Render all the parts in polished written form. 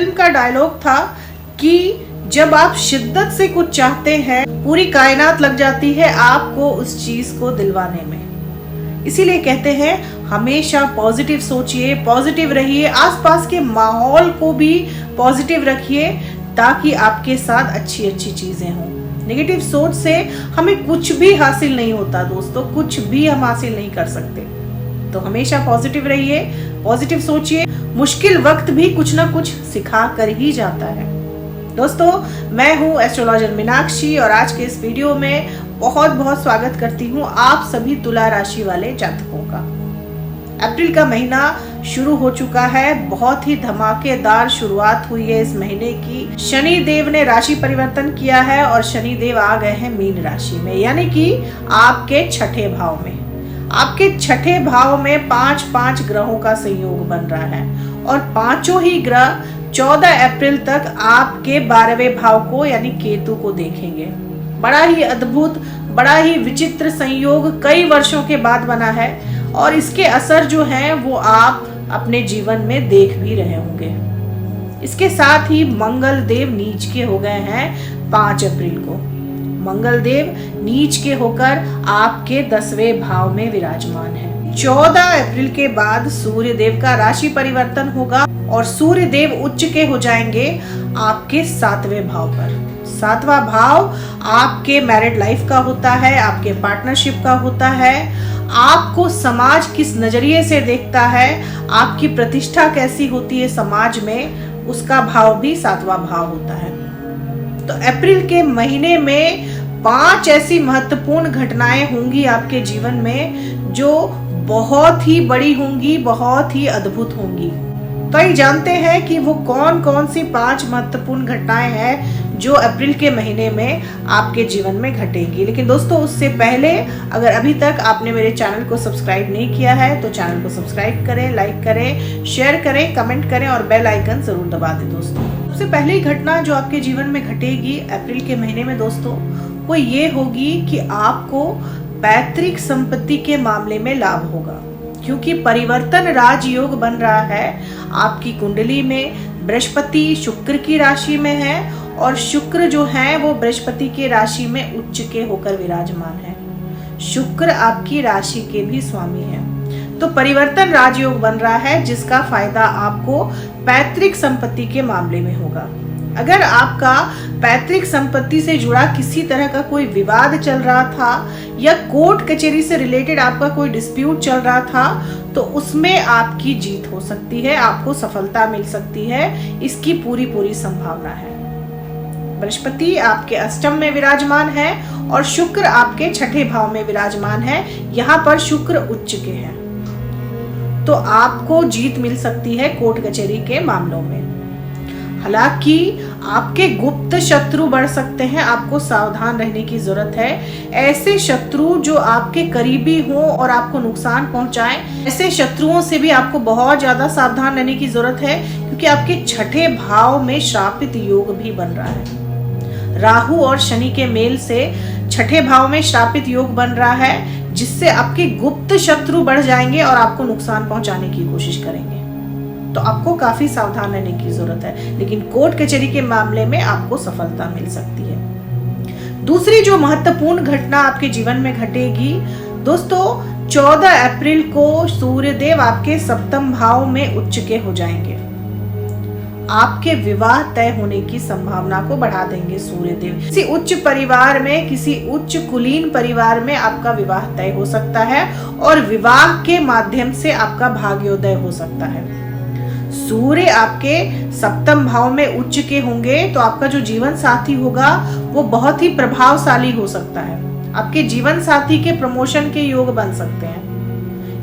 Film का dialogue था कि जब आप शिद्दत से कुछ चाहते हैं, पूरी कायनात लग जाती है आपको उस चीज को दिलवाने में। इसीलिए कहते हैं हमेशा पॉजिटिव सोचिए, पॉजिटिव रहिए, आसपास के माहौल को भी पॉजिटिव रखिए ताकि आपके साथ अच्छी अच्छी चीजें हों। नेगेटिव सोच से हमें कुछ भी हासिल नहीं होता दोस्तों, कुछ भी हम हासिल नहीं कर सकते। तो हमेशा पॉजिटिव रहिए, पॉजिटिव सोचिए। मुश्किल वक्त भी कुछ ना कुछ सिखा कर ही जाता है। दोस्तों, मैं हूँ एस्ट्रोलॉजर मीनाक्षी और आज के इस वीडियो में बहुत बहुत स्वागत करती हूँ आप सभी तुला राशि वाले जातकों का। अप्रैल का महीना शुरू हो चुका है, बहुत ही धमाकेदार शुरुआत हुई है इस महीने की। शनि देव ने राशि परिवर्तन किया है और शनि देव आ गए हैं मीन राशि में, यानी कि आपके छठे भाव में। आपके छठे भाव में 5 ग्रहों का संयोग बन रहा है और पांचों ही ग्रह 14 अप्रैल तक आपके 12वें भाव को यानी केतु को देखेंगे। बड़ा ही अद्भुत, बड़ा ही विचित्र संयोग कई वर्षों के बाद बना है और इसके असर जो हैं वो आप अपने जीवन में देख भी रहे होंगे। इसके साथ ही मंगल देव नीच के हो गए हैं 5 अप्रैल को। मंगल देव नीच के होकर आपके 10वें भाव में विराजमान है। 14 अप्रैल के बाद सूर्य देव का राशि परिवर्तन होगा और सूर्य देव उच्च के हो जाएंगे आपके 7वें भाव पर। 7वां भाव आपके मैरिड लाइफ का होता है, आपके पार्टनरशिप का होता है, आपको समाज किस नजरिए से देखता है, आपकी प्रतिष्ठा कैसी होती है समाज में, उसका भाव भी 7वां भाव होता है। तो अप्रैल के महीने में 5 ऐसी महत्वपूर्ण घटनाएं होंगी आपके जीवन में जो बहुत ही बड़ी होंगी, बहुत ही अद्भुत होंगी। तो ये जानते हैं कि वो कौन कौन सी 5 महत्वपूर्ण घटनाएं हैं जो अप्रैल के महीने में आपके जीवन में घटेंगी। लेकिन दोस्तों, उससे पहले अगर अभी तक आपने मेरे चैनल को सब्सक्राइब नहीं किया है तो चैनल को सब्सक्राइब करें, लाइक करें, शेयर करें, कमेंट करें और बेल आइकन जरूर दबा दें। दोस्तों, सबसे पहली घटना जो आपके जीवन में घटेगी अप्रैल के महीने में दोस्तों, वो ये होगी कि आपको पैतृक संपत्ति के मामले में लाभ होगा, क्योंकि परिवर्तन राजयोग बन रहा है आपकी कुंडली में। बृहस्पति शुक्र की राशि में है और शुक्र जो है वो बृहस्पति की राशि में उच्च के होकर विराजमान है। शुक्र आपकी राशि के भी स्वामी है। तो परिवर्तन राजयोग बन रहा है जिसका फायदा आपको पैतृक संपत्ति के मामले में होगा। अगर आपका पैतृक संपत्ति से जुड़ा किसी तरह का कोई विवाद चल रहा था या कोर्ट कचहरी से रिलेटेड आपका कोई डिस्प्यूट चल रहा था तो उसमें आपकी जीत हो सकती है, आपको सफलता मिल सकती है, इसकी पूरी संभावना है। बृहस्पति आपके अष्टम में विराजमान है और शुक्र आपके छठे भाव में विराजमान है। यहाँ पर शुक्र उच्च के हैं, तो आपको जीत मिल सकती है कोर्ट कचहरी के मामलों में। हालांकि आपके गुप्त शत्रु बढ़ सकते हैं, आपको सावधान रहने की जरूरत है। ऐसे शत्रु जो आपके करीबी हो और आपको नुकसान पहुंचाएं, ऐसे शत्रुओं से भी आपको बहुत ज्यादा सावधान रहने की जरूरत है, क्योंकि आपके छठे भाव में श्रापित योग भी बन रहा है। राहु और शनि के मेल से छठे भाव में श्रापित योग बन रहा है, जिससे आपके गुप्त शत्रु बढ़ जाएंगे और आपको नुकसान पहुंचाने की कोशिश करेंगे। तो आपको काफी सावधान रहने की जरूरत है, लेकिन कोर्ट कचहरी के मामले में आपको सफलता मिल सकती है। दूसरी जो महत्वपूर्ण घटना आपके जीवन में घटेगी दोस्तों, 14 अप्रैल को सूर्य देव आपके 7वें भाव में उच्च के हो जाएंगे। आपके विवाह तय होने की संभावना को बढ़ा देंगे सूर्य देव। किसी उच्च परिवार में, किसी उच्च कुलीन परिवार में आपका विवाह तय हो सकता है और विवाह के माध्यम से आपका भाग्योदय हो सकता है। सूर्य आपके 7वें भाव में उच्च के होंगे तो आपका जो जीवन साथी होगा वो बहुत ही प्रभावशाली हो सकता है। आपके जीवन साथी के प्रमोशन के योग बन सकते हैं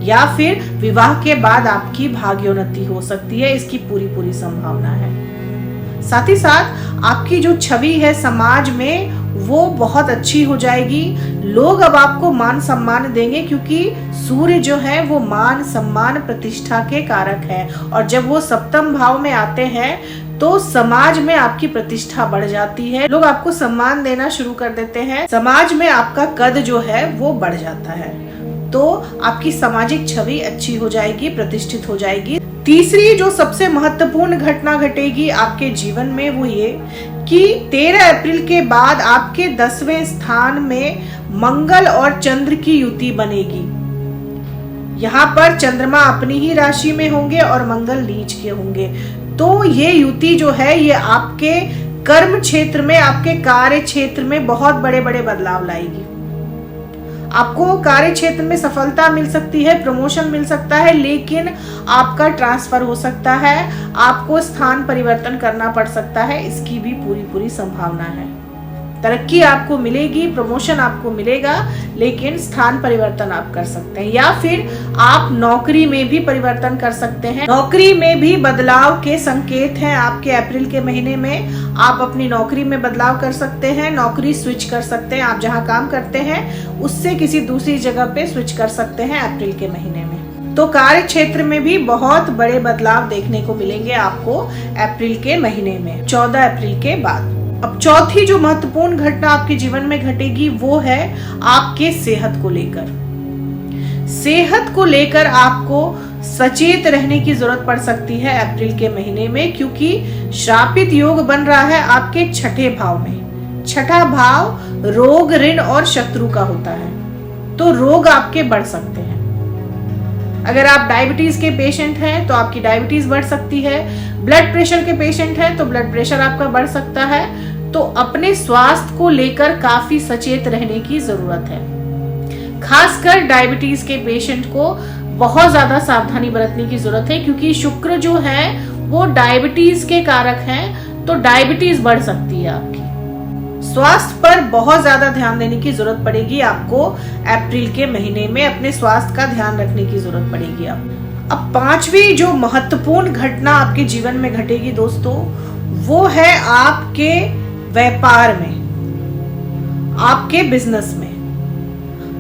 या फिर विवाह के बाद आपकी भाग्योन्नति हो सकती है, इसकी पूरी संभावना है। साथ ही साथ आपकी जो छवि है समाज में वो बहुत अच्छी हो जाएगी। लोग अब आपको मान सम्मान देंगे, क्योंकि सूर्य जो है वो मान सम्मान प्रतिष्ठा के कारक है और जब वो 7वें भाव में आते हैं तो समाज में आपकी प्रतिष्ठा बढ़ जाती है, लोग आपको सम्मान देना शुरू कर देते हैं, समाज में आपका कद जो है वो बढ़ जाता है। तो आपकी सामाजिक छवि अच्छी हो जाएगी, प्रतिष्ठित हो जाएगी। तीसरी जो सबसे महत्वपूर्ण घटना घटेगी आपके जीवन में वो ये कि 13 अप्रैल के बाद आपके 10वें स्थान में मंगल और चंद्र की युति बनेगी। यहाँ पर चंद्रमा अपनी ही राशि में होंगे और मंगल नीच के होंगे। तो ये युति जो है ये आपके कर्म क्षेत्र में, आपके कार्य क्षेत्र में बहुत बड़े बड़े बदलाव लाएगी। आपको कार्य क्षेत्र में सफलता मिल सकती है, प्रमोशन मिल सकता है, लेकिन आपका ट्रांसफर हो सकता है, आपको स्थान परिवर्तन करना पड़ सकता है। इसकी भी पूरी संभावना है। तरक्की आपको मिलेगी, प्रमोशन आपको मिलेगा, लेकिन स्थान परिवर्तन आप कर सकते हैं, या फिर आप नौकरी में भी परिवर्तन कर सकते हैं। नौकरी में भी बदलाव के संकेत हैं आपके अप्रैल के महीने में। आप अपनी नौकरी में बदलाव कर सकते हैं, नौकरी स्विच कर सकते हैं। आप जहां काम करते हैं उससे किसी दूसरी जगह पे स्विच कर सकते हैं अप्रैल के महीने में। तो कार्य क्षेत्र में भी बहुत बड़े बदलाव देखने को मिलेंगे आपको अप्रैल के महीने में, 14 अप्रैल के बाद। अब चौथी जो महत्वपूर्ण घटना आपके जीवन में घटेगी वो है आपके सेहत को लेकर। सेहत को लेकर आपको सचेत रहने की जरूरत पड़ सकती है अप्रैल के महीने में, क्योंकि श्रापित योग बन रहा है आपके 6ठे भाव में। 6ठा भाव रोग, ऋण और शत्रु का होता है, तो रोग आपके बढ़ सकते हैं। अगर आप डायबिटीज के पेशेंट हैं तो आपकी डायबिटीज बढ़ सकती है। ब्लड प्रेशर के पेशेंट हैं तो ब्लड प्रेशर आपका बढ़ सकता है। तो अपने स्वास्थ्य को लेकर काफी सचेत रहने की जरूरत है। खासकर डायबिटीज के पेशेंट को बहुत ज्यादा सावधानी बरतने की जरूरत है, क्योंकि शुक्र जो है वो डायबिटीज के कारक हैं, तो डायबिटीज बढ़ सकती है आपकी। स्वास्थ्य पर बहुत ज्यादा ध्यान देने की जरूरत पड़ेगी आपको अप्रैल के महीने में। अपने स्वास्थ्य का ध्यान रखने की जरूरत पड़ेगी आपको। अब पांचवी जो महत्वपूर्ण घटना आपके जीवन में घटेगी दोस्तों, वो है आपके व्यापार में, आपके बिजनेस में।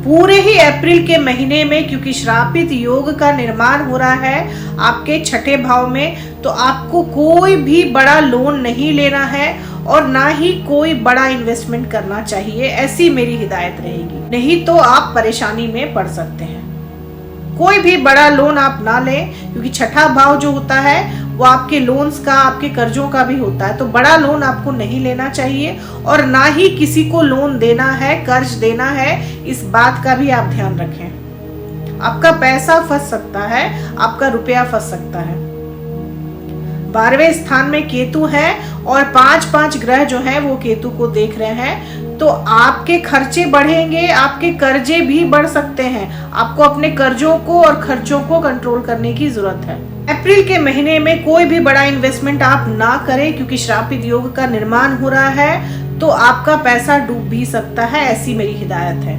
पूरे ही अप्रैल के महीने में, क्योंकि श्रापित योग का निर्माण हो रहा है आपके 6ठे भाव में, तो आपको कोई भी बड़ा लोन नहीं लेना है और ना ही कोई बड़ा इन्वेस्टमेंट करना चाहिए, ऐसी मेरी हिदायत रहेगी। नहीं तो आप परेशानी में पड़ सकते हैं। कोई भी बड़ा लोन आप ना लें, क्योंकि 6ठा भाव जो होता है वो आपके लोन्स का, आपके कर्जों का भी होता है। तो बड़ा लोन आपको नहीं लेना चाहिए और ना ही किसी को लोन देना है, कर्ज देना है, इस बात का भी आप ध्यान रखें। आपका पैसा फंस सकता है, आपका रुपया फंस सकता है। 12वें स्थान में केतु है और 5 ग्रह जो हैं वो केतु को देख रहे हैं, तो आपके खर्चे बढ़ेंगे, आपके कर्जे भी बढ़ सकते हैं। आपको अपने कर्जों को और खर्चों को कंट्रोल करने की जरूरत है। अप्रैल के महीने में कोई भी बड़ा इन्वेस्टमेंट आप ना करें, क्योंकि श्रापित योग का निर्माण हो रहा है, तो आपका पैसा डूब भी सकता है, ऐसी मेरी हिदायत है।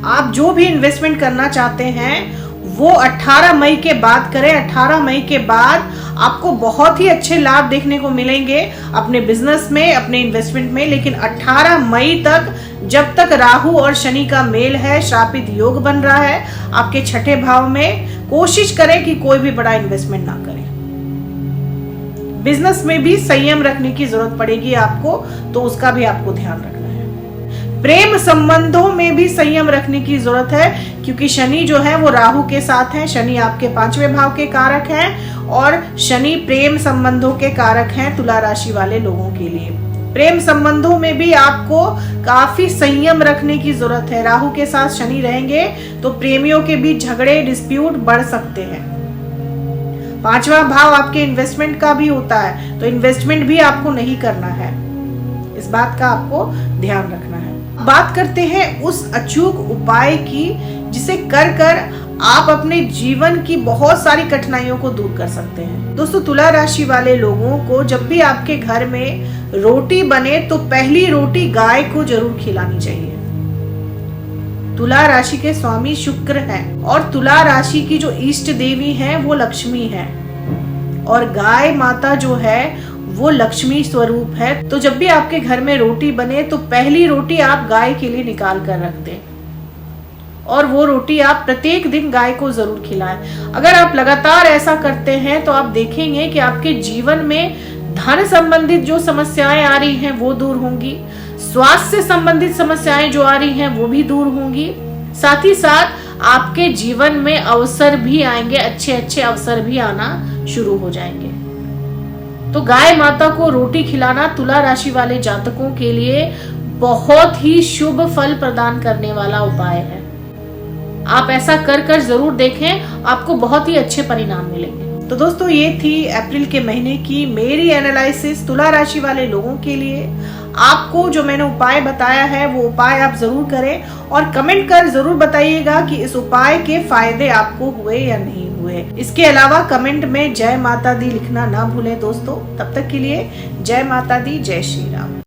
आप जो भी इन्वेस्टमेंट करना चाहते हैं वो 18 मई के बाद करें। 18 मई के बाद आपको बहुत ही अच्छे लाभ देखने को मिलेंगे अपने बिजनेस में, अपने इन्वेस्टमेंट में। लेकिन 18 मई तक, जब तक राहु और शनि का मेल है, श्रापित योग बन रहा है आपके 6ठे भाव में, कोशिश करें कि कोई भी बड़ा इन्वेस्टमेंट ना करें। बिजनेस में भी संयम रखने की जरूरत पड़ेगी आपको, तो उसका भी आपको ध्यान रखना है। प्रेम संबंधों में भी संयम रखने की जरूरत है, क्योंकि शनि जो है वो राहु के साथ है। शनि आपके 5वें भाव के कारक हैं और शनि प्रेम संबंधों के कारक हैं तुला राशि वाले लोगों के लिए। प्रेम संबंधों में भी आपको काफी संयम रखने की जरूरत है। राहु के साथ शनि रहेंगे तो प्रेमियों के बीच झगड़े, डिस्प्यूट बढ़ सकते हैं। 5वां भाव आपके इन्वेस्टमेंट का भी होता है, तो इन्वेस्टमेंट भी आपको नहीं करना है, इस बात का आपको ध्यान रखना है। बात करते हैं उस अचूक उपाय की जिसे कर कर आप अपने जीवन की बहुत सारी कठिनाइयों को दूर कर सकते हैं। दोस्तों, तुला राशि वाले लोगों को जब भी आपके घर में रोटी बने तो पहली रोटी गाय को जरूर खिलानी चाहिए। तुला राशि के स्वामी शुक्र हैं और तुला राशि की जो इष्ट देवी हैं वो लक्ष्मी हैं, और गाय माता जो है वो लक्ष्मी स्वरूप है। तो जब भी आपके घर में रोटी बने तो पहली रोटी आप गाय के लिए निकाल कर रख दें, और वो रोटी आप प्रत्येक दिन गाय को जरूर खिलाएं। अगर आप लगातार ऐसा करते हैं तो आप देखेंगे कि आपके जीवन में धन संबंधित जो समस्याएं आ रही हैं वो दूर होंगी, स्वास्थ्य से संबंधित समस्याएं जो आ रही हैं वो भी दूर होंगी, साथ ही साथ आपके जीवन में अवसर भी आएंगे, अच्छे अच्छे अवसर भी आना शुरू हो जाएंगे। तो गाय माता को रोटी खिलाना तुला राशि वाले जातकों के लिए बहुत ही शुभ फल प्रदान करने वाला उपाय है। आप ऐसा कर कर जरूर देखें, आपको बहुत ही अच्छे परिणाम मिलेंगे। तो दोस्तों, ये थी अप्रैल के महीने की मेरी एनालिसिस तुला राशि वाले लोगों के लिए। आपको जो मैंने उपाय बताया है वो उपाय आप जरूर करें और कमेंट कर जरूर बताइएगा कि इस उपाय के फायदे आपको हुए या नहीं हुए। इसके अलावा कमेंट में जय माता दी लिखना ना भूलें दोस्तों। तब तक के लिए जय माता दी, जय श्री राम।